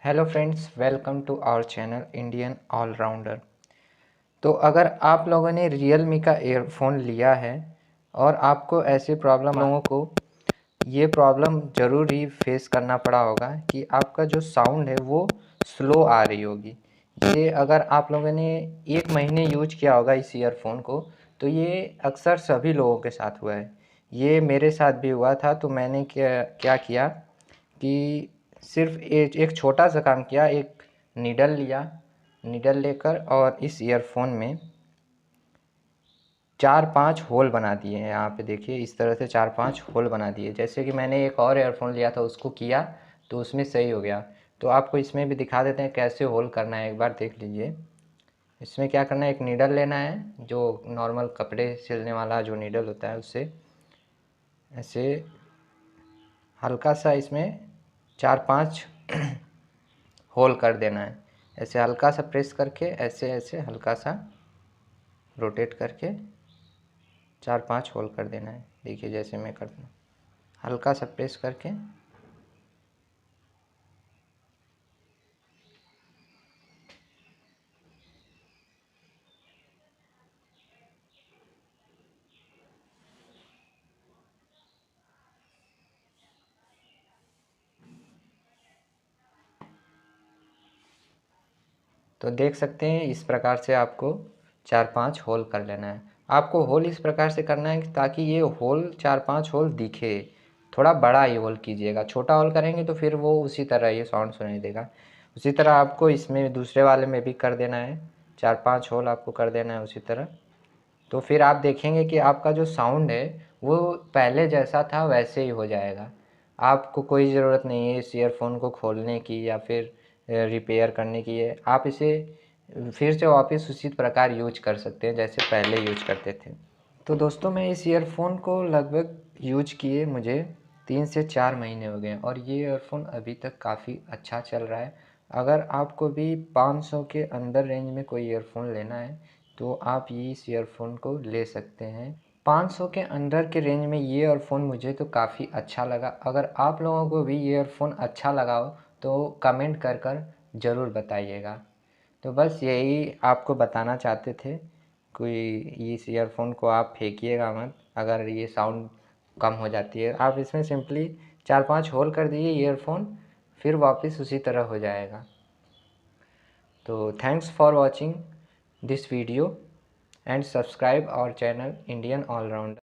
Hello friends, welcome to our channel Indian allrounder. तो अगर आप लोगों ने रियलमी का ईयरफोन लिया है और आपको ऐसे प्रॉब्लम लोगों को ये प्रॉब्लम ज़रूर ही फेस करना पड़ा होगा कि आपका जो साउंड है वो स्लो आ रही होगी। ये अगर आप लोगों ने 1 महीने यूज किया होगा इस ईयरफोन को, तो ये अक्सर सभी लोगों के साथ हुआ है। ये मेरे साथ भी हुआ था। तो मैंने क्या क्या किया कि सिर्फ एक छोटा सा काम किया। एक नीडल लिया, नीडल लेकर और इस ईयरफोन में 4-5 होल बना दिए हैं। यहाँ पे देखिए, इस तरह से 4-5 होल बना दिए। जैसे कि मैंने एक और ईयरफोन लिया था, उसको किया तो उसमें सही हो गया। तो आपको इसमें भी दिखा देते हैं कैसे होल करना है, एक बार देख लीजिए। इसमें क्या करना है, एक नीडल लेना है, जो नॉर्मल कपड़े सिलने वाला जो नीडल होता है, उससे ऐसे हल्का सा इसमें 4-5 होल कर देना है। ऐसे हल्का सा प्रेस करके ऐसे ऐसे हल्का सा रोटेट करके 4-5 होल कर देना है। देखिए जैसे मैं करता हूँ, हल्का सा प्रेस करके। तो देख सकते हैं, इस प्रकार से आपको 4-5 होल कर लेना है। आपको होल इस प्रकार से करना है कि ताकि ये होल 4-5 होल दिखे। थोड़ा बड़ा ही होल कीजिएगा, छोटा होल करेंगे तो फिर वो उसी तरह ये साउंड सुनाई देगा। उसी तरह आपको इसमें दूसरे वाले में भी कर देना है, 4-5 होल आपको कर देना है उसी तरह। तो फिर आप देखेंगे कि आपका जो साउंड है वो पहले जैसा था वैसे ही हो जाएगा। आपको कोई ज़रूरत नहीं है इस ईयरफोन को खोलने की या फिर रिपेयर करने की है। आप इसे फिर से वापस उसी प्रकार यूज कर सकते हैं जैसे पहले यूज करते थे। तो दोस्तों, मैं इस ईयरफोन को लगभग यूज किए मुझे 3 से 4 महीने हो गए और ये ईयरफोन अभी तक काफ़ी अच्छा चल रहा है। अगर आपको भी 500 के अंदर रेंज में कोई ईयरफोन लेना है तो आप ये इस ईयरफोन को ले सकते हैं। 500 के अंदर के रेंज में ये ईयरफोन मुझे तो काफ़ी अच्छा लगा। अगर आप लोगों को भी ये ईयरफोन अच्छा लगा हो तो कमेंट कर ज़रूर बताइएगा। तो बस यही आपको बताना चाहते थे। कोई इस ईयरफोन को आप फेंकिएगा मत। अगर ये साउंड कम हो जाती है, आप इसमें सिंपली 4-5 होल कर दीजिए ईयरफोन, फिर वापस उसी तरह हो जाएगा। तो thanks for watching this video and subscribe our channel Indian allrounder.